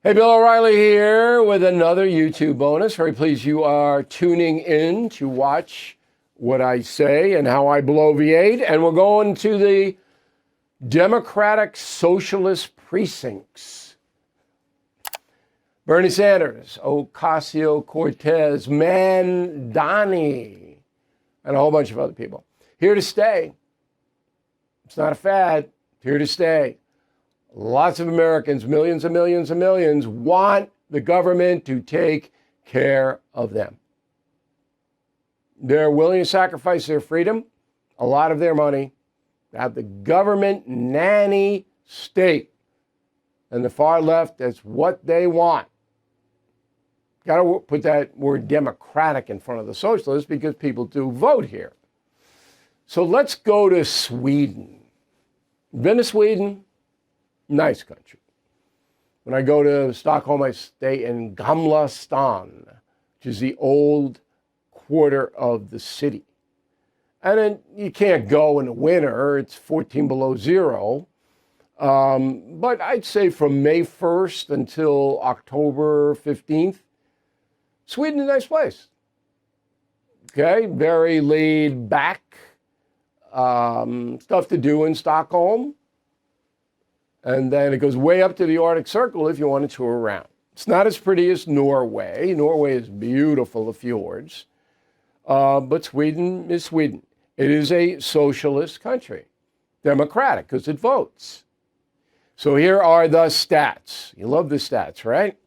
Hey, Bill O'Reilly here with another YouTube bonus. Very pleased you are tuning in to watch what I say and how I bloviate. And we're going to the Democratic Socialist precincts. Bernie Sanders, Ocasio-Cortez, Mandani, and a whole bunch of other people. Here to stay. It's not a fad. Here to stay. Lots of Americans, millions and millions and millions, want the government to take care of them. They're willing to sacrifice their freedom, a lot of their money, to have the government nanny state. And the far left, that's what they want. Got to put that word democratic in front of the socialists because people do vote here. So let's go to Sweden. Been to Sweden? Nice country. When I go to Stockholm, I stay in Gamla stan, which is the old quarter of the city. And then you can't go in the winter. It's 14 below zero. But I'd say from May 1st until October 15th, Sweden is a nice place. Okay, very laid back. Stuff to do in Stockholm. And then it goes way up to the Arctic Circle if you want to tour around. It's not as pretty as Norway. Norway is beautiful, the fjords. But Sweden is Sweden. It is a socialist country, democratic, because it votes. So here are the stats. You love the stats, right?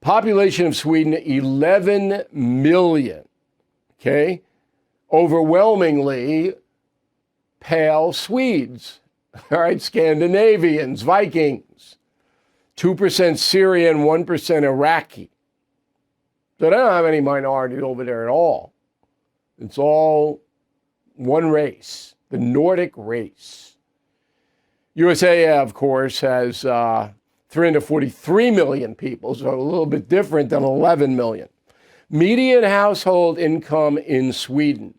Population of Sweden, 11 million. Okay? Overwhelmingly pale Swedes. All right, Scandinavians, Vikings, 2% Syrian, 1% Iraqi. So they don't have any minorities over there at all. It's all one race, the Nordic race. USA, of course, has 343 million people, so a little bit different than 11 million. Median household income in Sweden,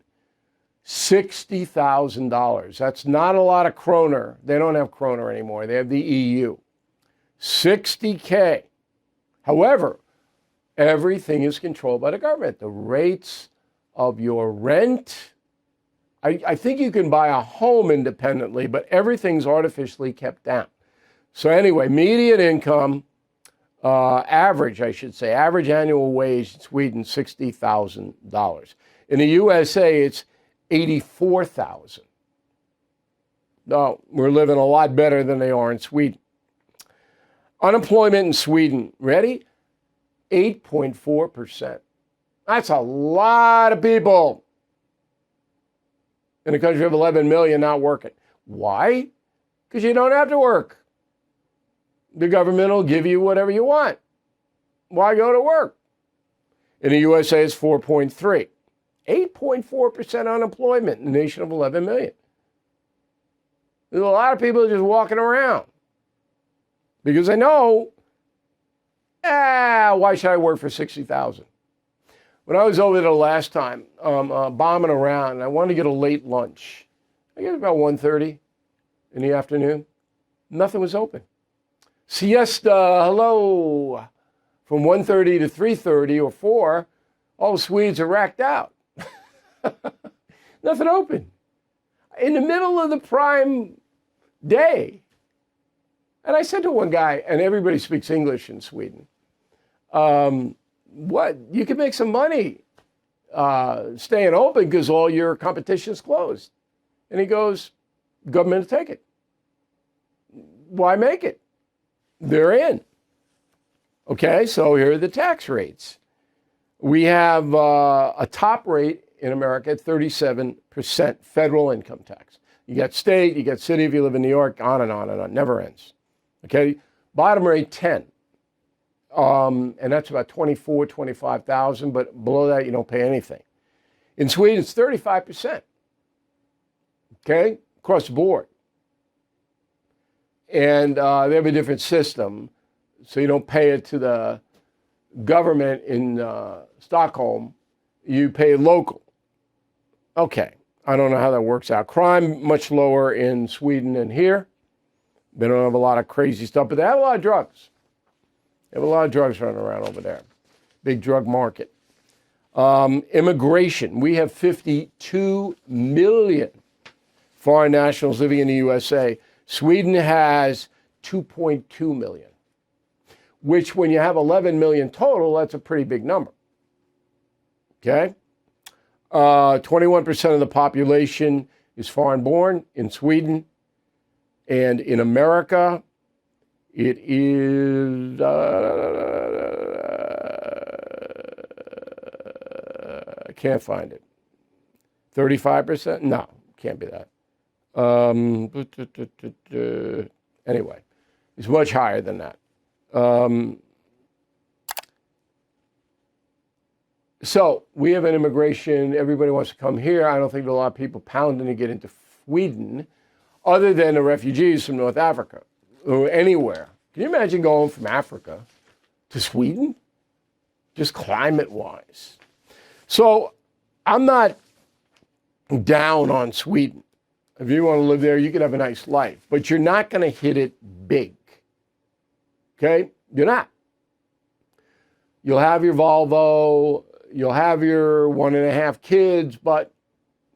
$60,000. That's not a lot of kroner. They don't have kroner anymore. They have the EU. $60K. However, everything is controlled by the government. The rates of your rent. I think you can buy a home independently, but everything's artificially kept down. So anyway, median income, average annual wage in Sweden, $60,000. In the USA, it's 84,000. No, we're living a lot better than they are in Sweden. Unemployment in Sweden, ready? 8.4%. That's a lot of people in a country of 11 million not working. Why? Because you don't have to work. The government will give you whatever you want. Why go to work? In the USA, it's 4.3. 8.4% unemployment in a nation of 11 million. There's a lot of people just walking around because they know, why should I work for 60,000? When I was over there last time, bombing around, and I wanted to get a late lunch. I guess about 1:30 in the afternoon. Nothing was open. Siesta, hello. From 1:30 to 3:30 or 4, all the Swedes are racked out. Nothing open. In the middle of the prime day. And I said to one guy, and everybody speaks English in Sweden, what? You can make some money staying open because all your competition's closed. And he goes, government will take it. Why make it? They're in. Okay, so here are the tax rates. We have a top rate in America at 37% federal income tax. You get state, you get city if you live in New York, on and on and on, never ends. Okay, bottom rate 10. And that's about 25,000, but below that you don't pay anything. In Sweden, it's 35%. Okay, across the board. And they have a different system, so you don't pay it to the government in Stockholm, you pay local. Okay, I don't know how that works out. Crime, much lower in Sweden than here. They don't have a lot of crazy stuff, but they have a lot of drugs. They have a lot of drugs running around over there. Big drug market. Immigration. We have 52 million foreign nationals living in the USA. Sweden has 2.2 million, which when you have 11 million total, that's a pretty big number. Okay? 21% of the population is foreign born in Sweden. And in America, it is I can't find it. 35%? No, can't be that. Anyway, it's much higher than that. So we have an immigration. Everybody wants to come here. I don't think there are a lot of people pounding to get into Sweden, other than the refugees from North Africa or anywhere. Can you imagine going from Africa to Sweden? Just climate-wise. So I'm not down on Sweden. If you want to live there, you can have a nice life, but you're not going to hit it big. Okay? You're not. You'll have your Volvo, you'll have your 1.5 kids, but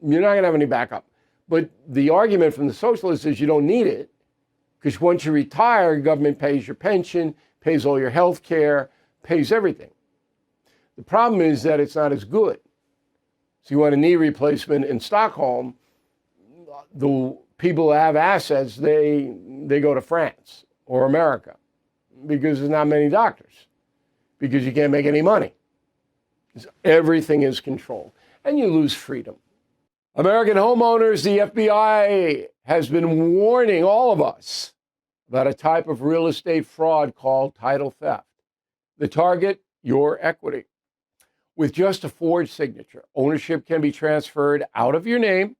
you're not going to have any backup. But the argument from the socialists is you don't need it, because once you retire, government pays your pension, pays all your health care, pays everything. The problem is that it's not as good. So you want a knee replacement in Stockholm, the people who have assets, they go to France or America because there's not many doctors, because you can't make any money. Everything is controlled, and you lose freedom. American homeowners, the FBI has been warning all of us about a type of real estate fraud called title theft. The target, your equity. With just a forged signature, ownership can be transferred out of your name,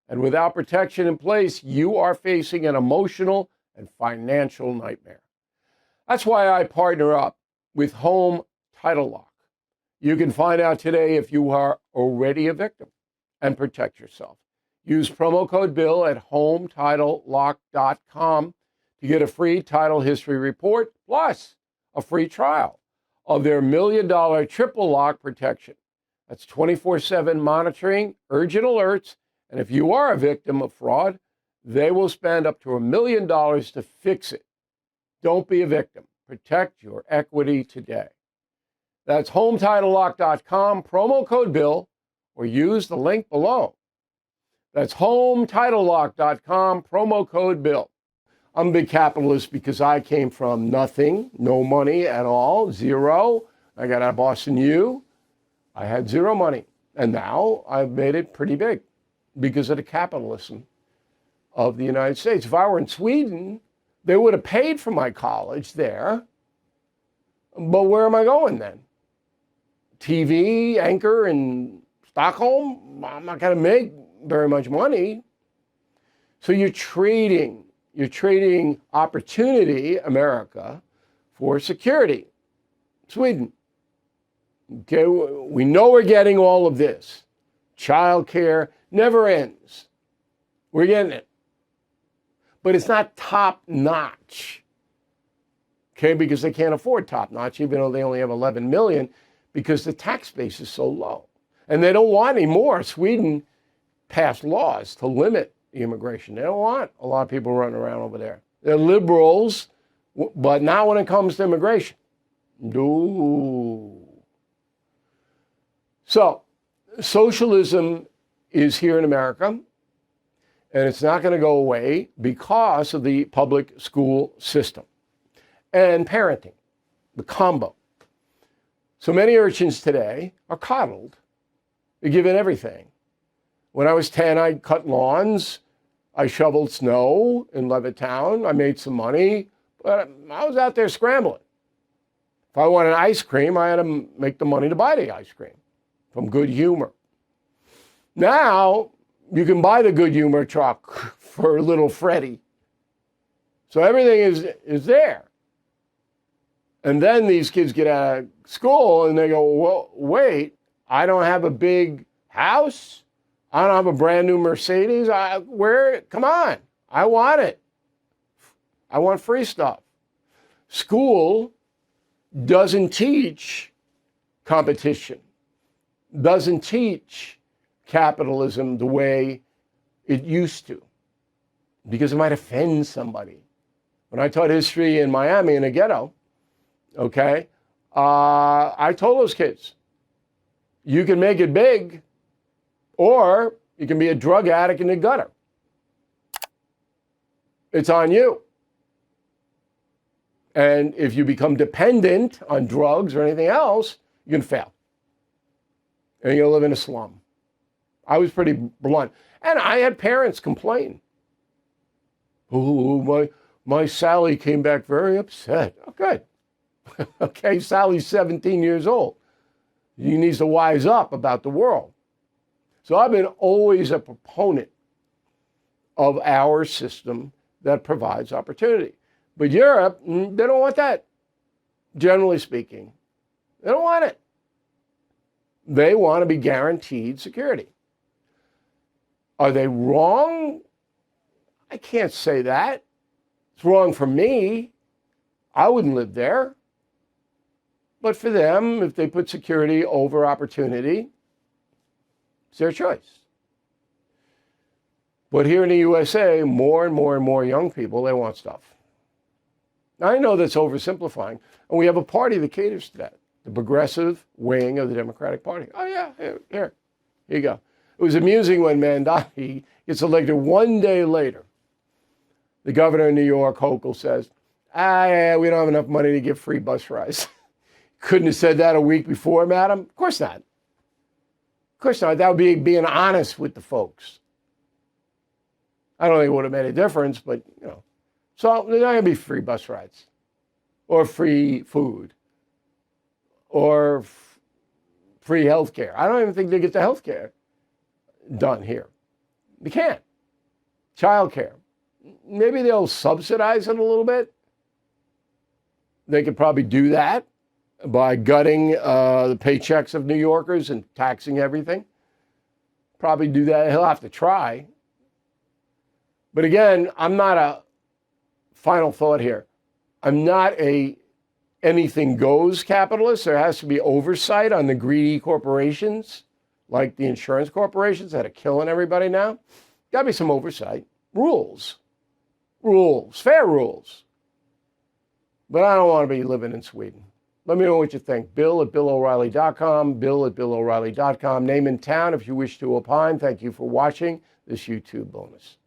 and without protection in place, you are facing an emotional and financial nightmare. That's why I partner up with Home Title Lock. You can find out today if you are already a victim and protect yourself. Use promo code BILL at HomeTitleLock.com to get a free title history report, plus a free trial of their $1 million triple lock protection. That's 24/7 monitoring, urgent alerts, and if you are a victim of fraud, they will spend up to $1 million to fix it. Don't be a victim. Protect your equity today. That's HomeTitleLock.com, promo code BILL, or use the link below. That's HomeTitleLock.com, promo code BILL. I'm a big capitalist because I came from nothing, no money at all, zero. I got out of Boston U. I had zero money. And now I've made it pretty big because of the capitalism of the United States. If I were in Sweden, they would have paid for my college there. But where am I going then? TV anchor in Stockholm? I'm not going to make very much money. So you're trading opportunity, America, for security. Sweden. Okay, we know we're getting all of this. Childcare never ends. We're getting it. But it's not top notch. Okay, because they can't afford top notch, even though they only have 11 million, because the tax base is so low. And they don't want any more. Sweden passed laws to limit the immigration. They don't want a lot of people running around over there. They're liberals, but not when it comes to immigration. No. So, socialism is here in America, and it's not going to go away because of the public school system and parenting, the combo. So many urchins today are coddled. They're given everything. When I was 10, I cut lawns. I shoveled snow in Levittown. I made some money, but I was out there scrambling. If I wanted ice cream, I had to make the money to buy the ice cream from Good Humor. Now, you can buy the Good Humor truck for little Freddie. So everything is there. And then these kids get out of school and they go, well, wait, I don't have a big house. I don't have a brand new Mercedes. Come on, I want it. I want free stuff. School doesn't teach competition, doesn't teach capitalism the way it used to, because it might offend somebody. When I taught history in Miami in a ghetto, okay, I told those kids, you can make it big, or you can be a drug addict in the gutter. It's on you. And if you become dependent on drugs or anything else, you can fail. And you'll live in a slum. I was pretty blunt. And I had parents complain. Oh, my Sally came back very upset. Oh, good. Okay, Sally's 17 years old. He needs to wise up about the world. So I've been always a proponent of our system that provides opportunity. But Europe, they don't want that, generally speaking. They don't want it. They want to be guaranteed security. Are they wrong? I can't say that. It's wrong for me. I wouldn't live there. But for them, if they put security over opportunity, it's their choice. But here in the USA, more and more and more young people, they want stuff. Now, I know that's oversimplifying, and we have a party that caters to that, the progressive wing of the Democratic Party. Oh, yeah, here you go. It was amusing when Mandotti gets elected one day later. The governor of New York, Hochul, says, yeah, we don't have enough money to give free bus rides. Couldn't have said that a week before, madam? Of course not. Of course not. That would be being honest with the folks. I don't think it would have made a difference, but, you know. So there's not going to be free bus rides or free food or free health care. I don't even think they get the health care done here. They can't. Child care. Maybe they'll subsidize it a little bit. They could probably do that by gutting the paychecks of New Yorkers and taxing everything. Probably do that. He'll have to try. But again, I'm not a final thought here. I'm not a anything goes capitalist. There has to be oversight on the greedy corporations, like the insurance corporations that are killing everybody now. Got to be some oversight. Rules, fair rules. But I don't want to be living in Sweden. Let me know what you think. Bill@BillO'Reilly.com, Bill@BillO'Reilly.com. Name and town if you wish to opine. Thank you for watching this YouTube bonus.